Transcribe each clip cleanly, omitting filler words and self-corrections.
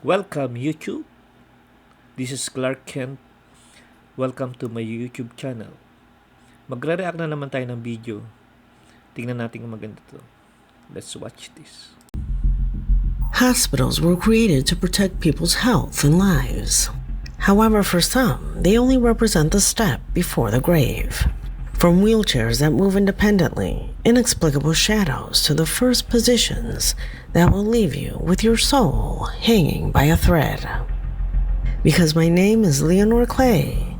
Welcome YouTube. This is Clark Kent. Welcome to my YouTube channel. Magre-react na naman tayo ng video. Tingnan natin kung maganda to. Let's watch this. Hospitals were created to protect people's health and lives. However, for some, they only represent the step before the grave. From wheelchairs that move independently, inexplicable shadows, to the first positions that will leave you with your soul hanging by a thread. Because my name is Leonor Clay,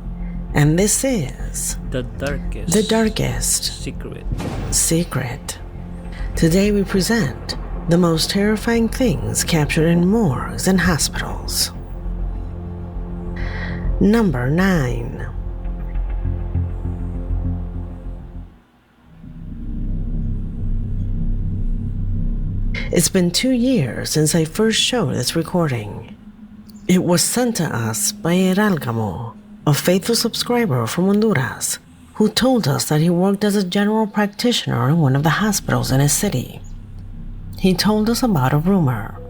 and this is The Darkest Secret. Today we present the most terrifying things captured in morgues and hospitals. Number 9. It's been 2 years since I first showed this recording. It was sent to us by Eralgamo, a faithful subscriber from Honduras, who told us that he worked as a general practitioner in one of the hospitals in his city. He told us about a rumor,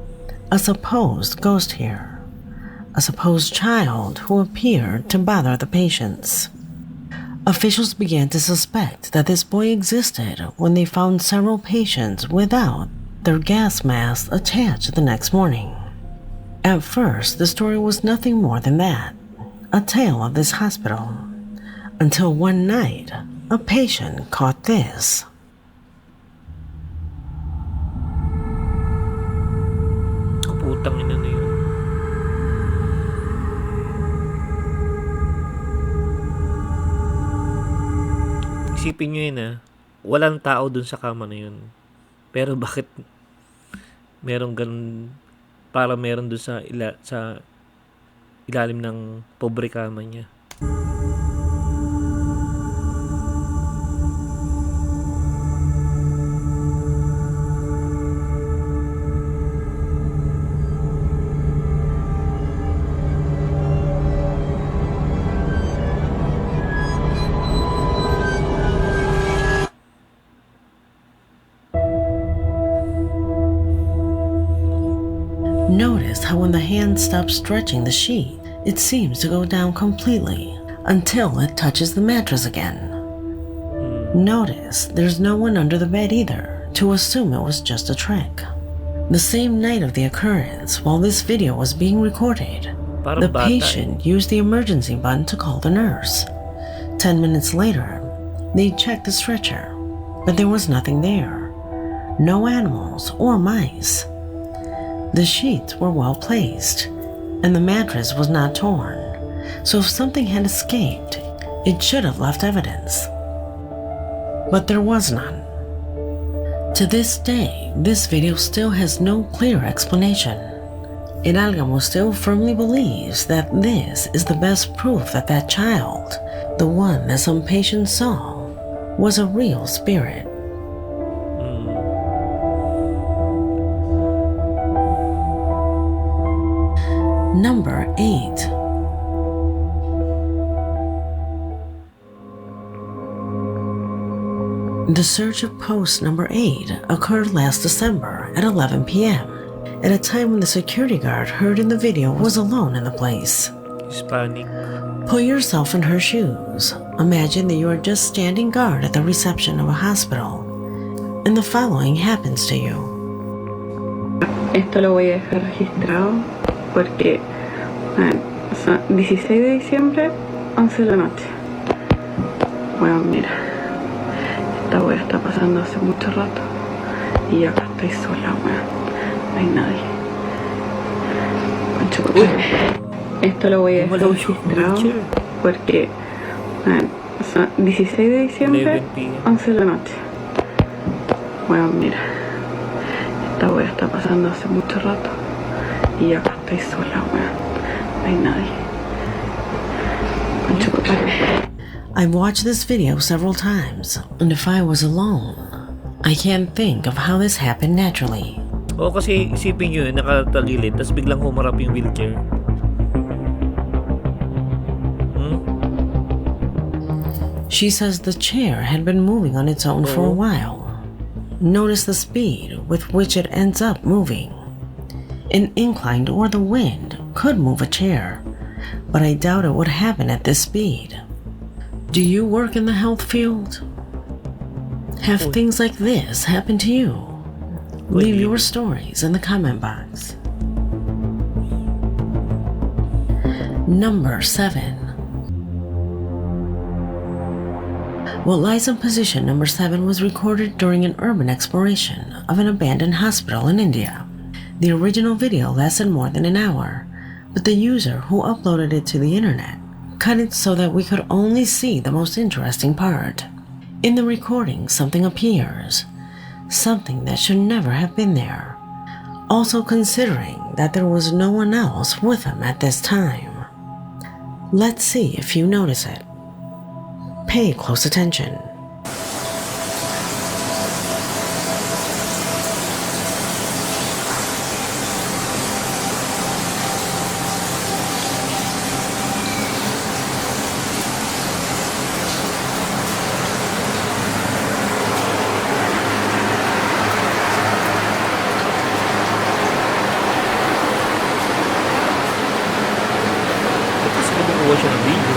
a supposed ghost here, a supposed child who appeared to bother the patients. Officials began to suspect that this boy existed when they found several patients without their gas masks attached the next morning. At first, the story was nothing more than that, a tale of this hospital, until one night, a patient caught this. Putang ina na yun. Isipin nyo yun walang tao dun sa kama na yun. Pero bakit merong ganun, para meron dun sa ilalim ng pobre kama niya. Notice how when the hand stops stretching the sheet, it seems to go down completely until it touches the mattress again. Notice there's no one under the bed either to assume it was just a trick. The same night of the occurrence, while this video was being recorded, the patient used the emergency button to call the nurse. 10 minutes later, they checked the stretcher, but there was nothing there. No animals or mice. The sheets were well placed, and the mattress was not torn, so if something had escaped, it should have left evidence. But there was none. To this day, this video still has no clear explanation. Hidalgo still firmly believes that this is the best proof that that child, the one that some patients saw, was a real spirit. Number 8. The search of post number 8 occurred last December at 11 p.m. at a time when the security guard heard in the video was alone in the place. Hispanic. Put yourself in her shoes. Imagine that you are just standing guard at the reception of a hospital, and the following happens to you. Esto lo voy a dejar registrado porque son 16 de diciembre, 11 de la noche. Bueno, mira, esta wea está pasando hace mucho rato y acá estoy sola, weón. No hay nadie. Esto lo voy a dejar registrado porque son 16 de diciembre, 11 de la noche. Bueno, mira, esta wea está pasando hace mucho rato y acá estoy sola, weón. No hay nadie. I've watched this video several times, and if I was alone, I can't think of how this happened naturally. O kasi isipin nyo nakatalilid, tapos biglang humarap yung wheelchair. She says the chair had been moving on its own for a while. Notice the speed with which it ends up moving. An incline or the wind could move a chair, but I doubt it would happen at this speed. Do you work in the health field? Have things like this happen to you? Leave your stories in the comment box. Number 7. What lies in position number 7 was recorded during an urban exploration of an abandoned hospital in India. The original video lasted more than an hour, but the user who uploaded it to the internet cut it so that we could only see the most interesting part. In the recording, something appears, something that should never have been there. Also considering that there was no one else with him at this time. Let's see if you notice it. Pay close attention. Tapos gumagawa siya ng video.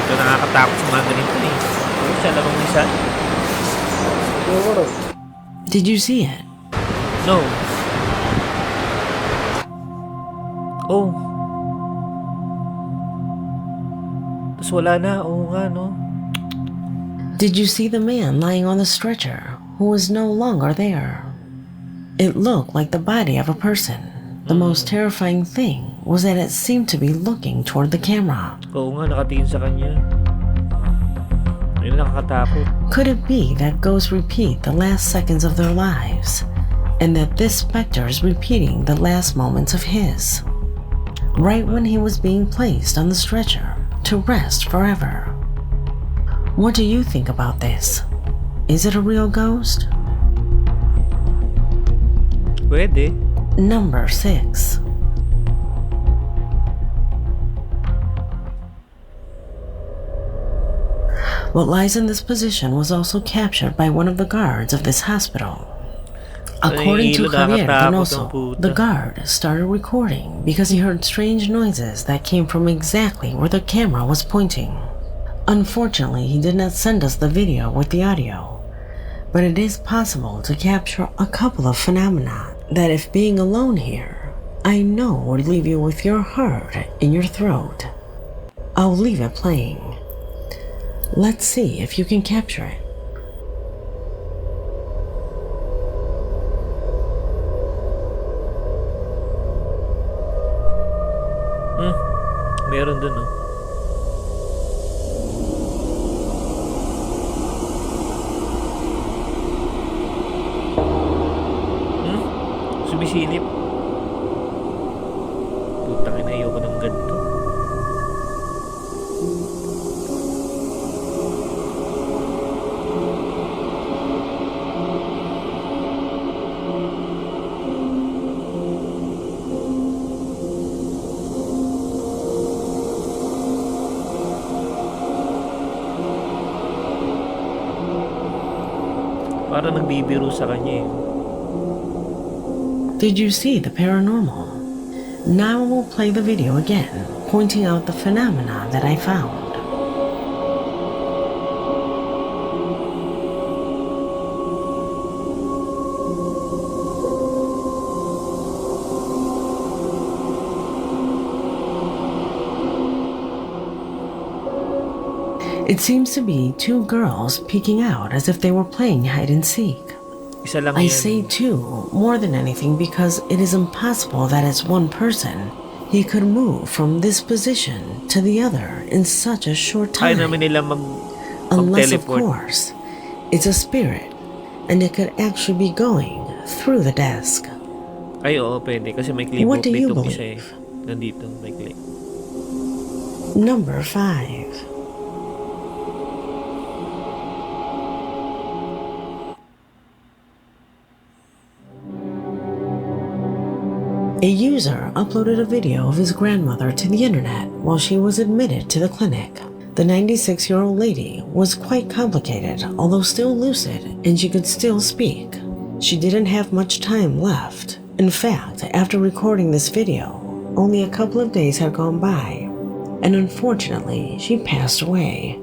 Ito nakakatakot sa mga ganito eh. Ito siya lamang isa. Did you see it? No. Oh. Tapos wala na. Oo nga, no? Did you see the man lying on the stretcher who was no longer there? It looked like the body of a person. The most terrifying thing was that it seemed to be looking toward the camera. Oo nga, nakatingin sa kanya. Ayun, nakakatakot. Could it be that ghosts repeat the last seconds of their lives, and that this specter is repeating the last moments of his, right when he was being placed on the stretcher to rest forever? What do you think about this? Is it a real ghost? Pwede. Number 6. What lies in this position was also captured by one of the guards of this hospital. According to Javier Donoso, the guard started recording because he heard strange noises that came from exactly where the camera was pointing. Unfortunately, he did not send us the video with the audio, but it is possible to capture a couple of phenomena that, if being alone here, I know would leave you with your heart in your throat. I'll leave it playing. Let's see if you can capture it. Meron dun, oh. Sumisilip. Putang ina, ayoko ng ganito. Parang nagbibiro sa kanya eh. Did you see the paranormal? Now I will play the video again, pointing out the phenomena that I found. It seems to be two girls peeking out as if they were playing hide and seek. Isa lang I yan. say two more than anything because it is impossible that as one person he could move from this position to the other in such a short Kaya time. naman nila Unless, of mag-teleport. course, it's a spirit and it could actually be going through the desk. Ay, oo, pwede. Kasi may clip What do you ditong isa eh. believe? Nandito, may clip. Number 5. A user uploaded a video of his grandmother to the internet while she was admitted to the clinic. The 96-year-old lady was quite complicated, although still lucid, and she could still speak. She didn't have much time left. In fact, after recording this video, only a couple of days had gone by, and unfortunately, she passed away.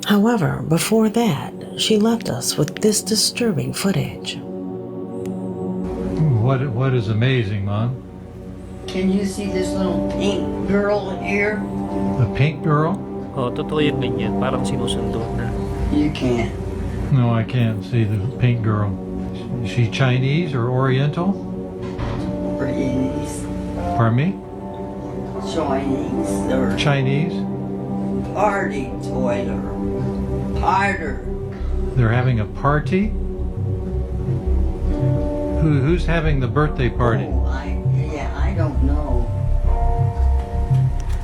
However, before that, she left us with this disturbing footage. What is amazing, Mom? Can you see this little pink girl here? The pink girl? Oh, totoo yung ganyan. Parang sinusundo na. You can't. No, I can't see the pink girl. Is she Chinese or Oriental? Chinese. Pardon me? Chinese. Or Chinese? party toiler. Harder. They're having a party? Who's having the birthday party? Oh, I don't know.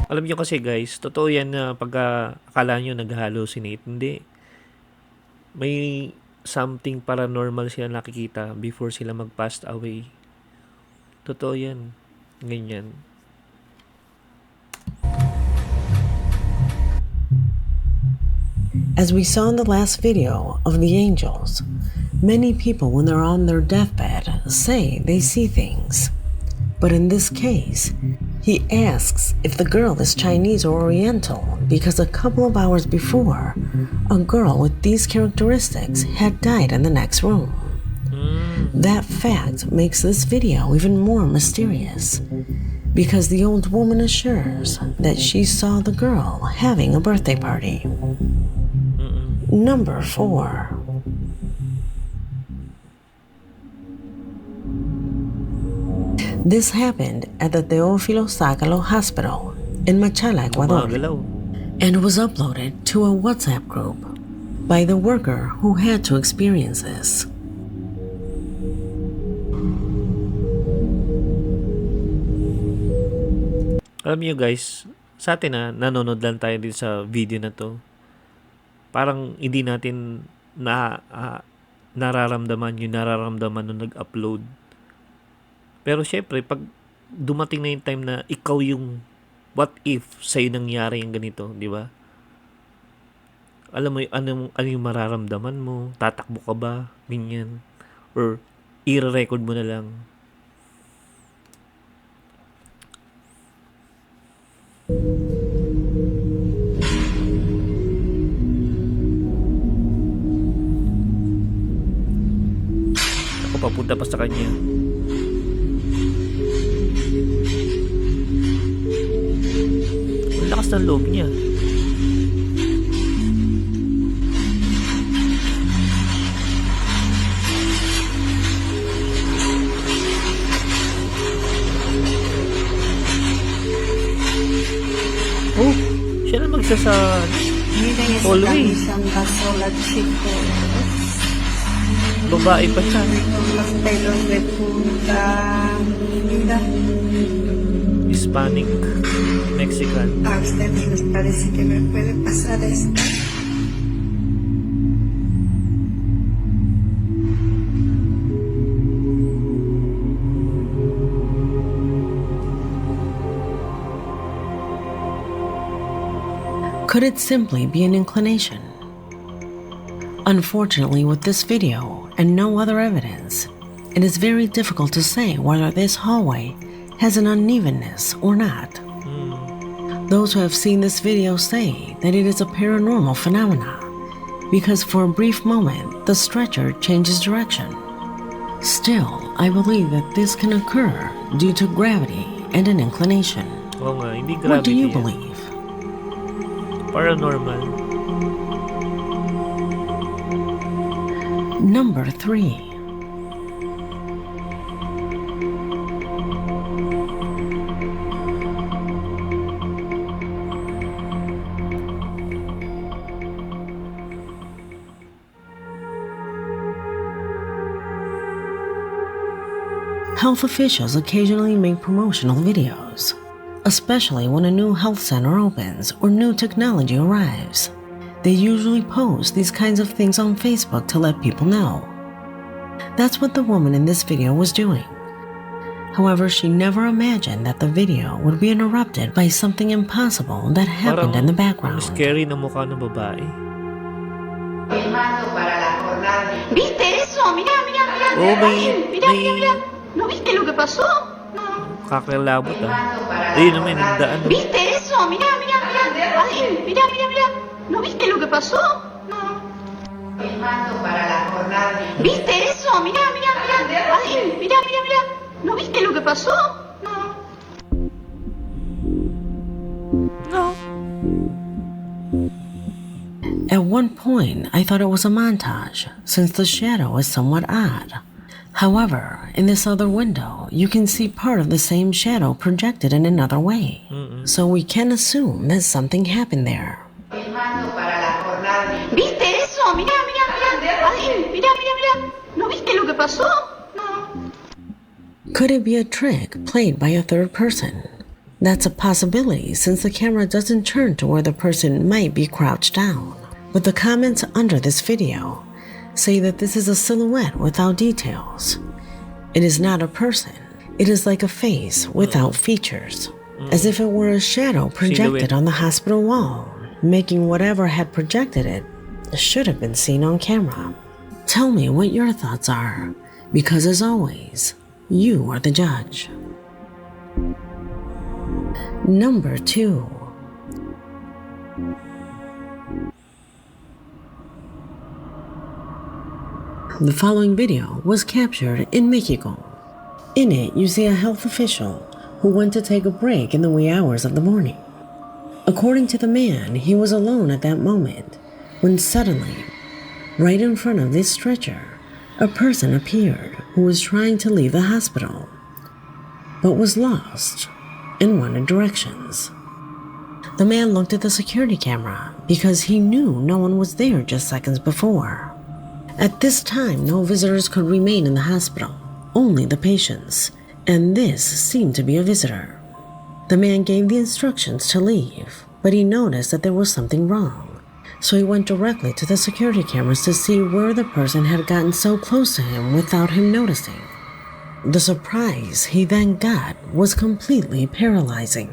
Alam nyo kasi guys, totoo yan na pagka akala nyo nag-hallucinate. Hindi. May something paranormal sila nakikita before sila mag-passed away. Totoo yan. Ganyan. As we saw in the last video of the angels, many people when they're on their deathbed say they see things. But in this case, he asks if the girl is Chinese or Oriental because a couple of hours before, a girl with these characteristics had died in the next room. That fact makes this video even more mysterious because the old woman assures that she saw the girl having a birthday party. Number 4. This happened at the Teófilo Zácalo Hospital in Machala, Ecuador, Gumagalaw. and was uploaded to a WhatsApp group by the worker who had to experience this. Alam niyo guys, sa atin nanonood lang tayo din sa video na to. Parang hindi natin nararamdaman yung nararamdaman nung nag-upload. Pero syempre, pag dumating na yung time na ikaw yung what if sa'yo nangyari yung ganito, di ba? Alam mo ano yung mararamdaman mo, tatakbo ka ba, ganyan. Or i-record mo na lang. Ako papunta pa sa kanya. Ang lakas ng loob niya. Oh, siya na Miren esa Hallway. camisa anda sola, chicos. Babae pa siya. Con los pelos de punta. Mira, Hispanic, Mexican. a ustedes les parece que me puede pasar esto. Could it simply be an inclination? Unfortunately, with this video and no other evidence, it is very difficult to say whether this hallway has an unevenness or not. Those who have seen this video say that it is a paranormal phenomena because for a brief moment the stretcher changes direction. Still, I believe that this can occur due to gravity and an inclination. Oo nga, hindi What do gravity you yan. believe? Paranormal. Number 3. Health officials occasionally make promotional videos, especially when a new health center opens or new technology arrives. They usually post these kinds of things on Facebook to let people know. That's what the woman in this video was doing. However, she never imagined that the video would be interrupted by something impossible that happened in the background. Scary na mukha ng babae. ¿Viste eso? Mira, mira, mira. Oh, Mira, mira, mira. ¿No viste lo que pasó? Kakilabot Ayun naman, nagdaan. ¿Viste eso? Mira, mira, mira. Mira, mira, mira. ¿No viste lo que pasó? ¿Viste eso? Mira, mira, mira. Mira, mira, mira. ¿No viste lo que pasó? No. At one point, I thought it was a montage, since the shadow is somewhat odd. However, in this other window, you can see part of the same shadow projected in another way. So we can assume that something happened there. ¿Viste eso? Mira, mira, mira. Mira, mira, mira. ¿No viste lo que pasó? Could it be a trick played by a third person? That's a possibility since the camera doesn't turn to where the person might be crouched down. But the comments under this video say that this is a silhouette without details. It is not a person. It is like a face without features, as if it were a shadow projected on the hospital wall, making whatever had projected it should have been seen on camera. Tell me what your thoughts are, because as always, you are the judge. Number 2. The following video was captured in Mexico. In it, you see a health official who went to take a break in the wee hours of the morning. According to the man, he was alone at that moment when suddenly, right in front of this stretcher, a person appeared who was trying to leave the hospital, but was lost and wanted directions. The man looked at the security camera because he knew no one was there just seconds before. At this time, no visitors could remain in the hospital, only the patients, and this seemed to be a visitor. The man gave the instructions to leave, but he noticed that there was something wrong, so he went directly to the security cameras to see where the person had gotten so close to him without him noticing. The surprise he then got was completely paralyzing.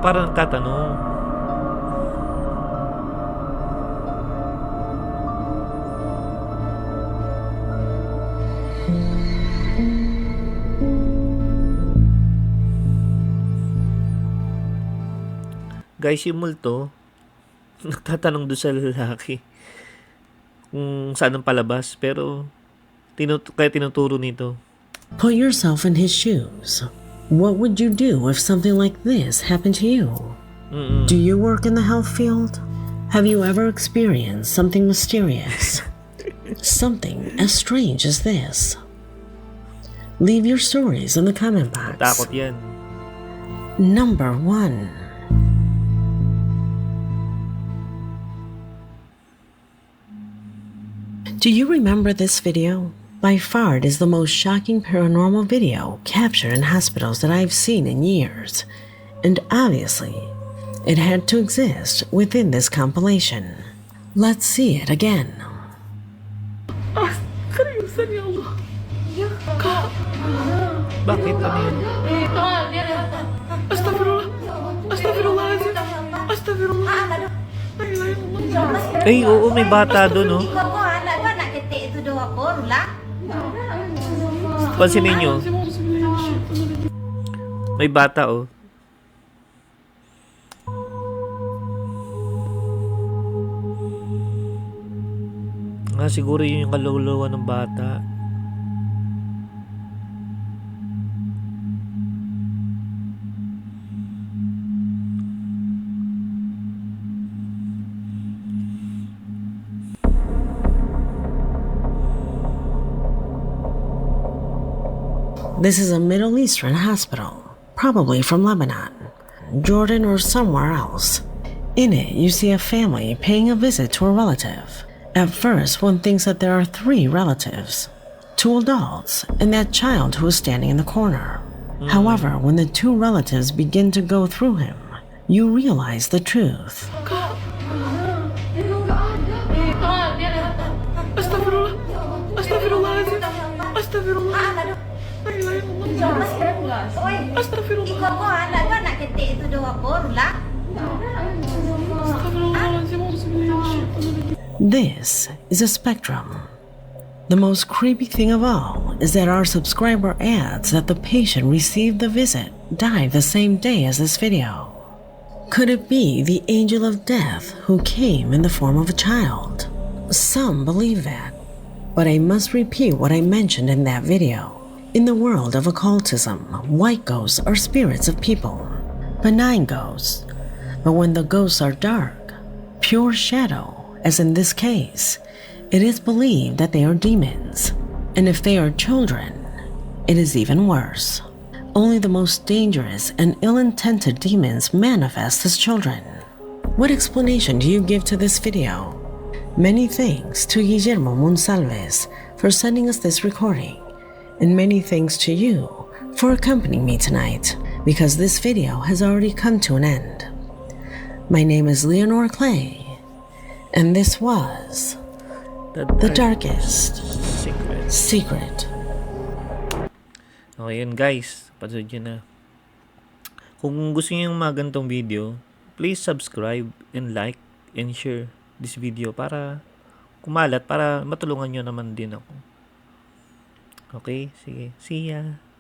Parang nagtatanong. Guys, yung multo, nagtatanong doon sa lalaki kung saan ang palabas. Pero, kaya tinuturo nito. Put yourself in his shoes. What would you do if something like this happened to you? Do you work in the health field? Have you ever experienced something mysterious? Something as strange as this? Leave your stories in the comment box. Takot yan. Number 1. Do you remember this video? By far, it is the most shocking paranormal video captured in hospitals that I've seen in years. And obviously, it had to exist within this compilation. Let's see it again. Bakit? Ano yun? Ay, oo, may bata doon, oh. Pansin ninyo, may bata, oh. Siguro yun yung kaluluwa ng bata. This is a Middle Eastern hospital, probably from Lebanon, Jordan, or somewhere else. In it, you see a family paying a visit to a relative. At first, one thinks that there are 3 relatives, 2 adults, and that child who is standing in the corner. However, when the 2 relatives begin to go through him, you realize the truth. This is a spectrum. The most creepy thing of all is that our subscriber adds that the patient received the visit died the same day as this video. Could it be the angel of death who came in the form of a child? Some believe that, but I must repeat what I mentioned in that video. In the world of occultism, white ghosts are spirits of people, benign ghosts. But when the ghosts are dark, pure shadow, as in this case, it is believed that they are demons. And if they are children, it is even worse. Only the most dangerous and ill-intended demons manifest as children. What explanation do you give to this video? Many thanks to Guillermo Monsalves for sending us this recording, and many thanks to you for accompanying me tonight, because this video has already come to an end. My name is Leonore Clay, and this was The Darkest Secret. Okay, yun guys. Pasod yun na. Kung gusto niyo yung mga ganitong video, please subscribe and like and share this video para kumalat, para matulungan nyo naman din ako. Okay? Sige. See ya.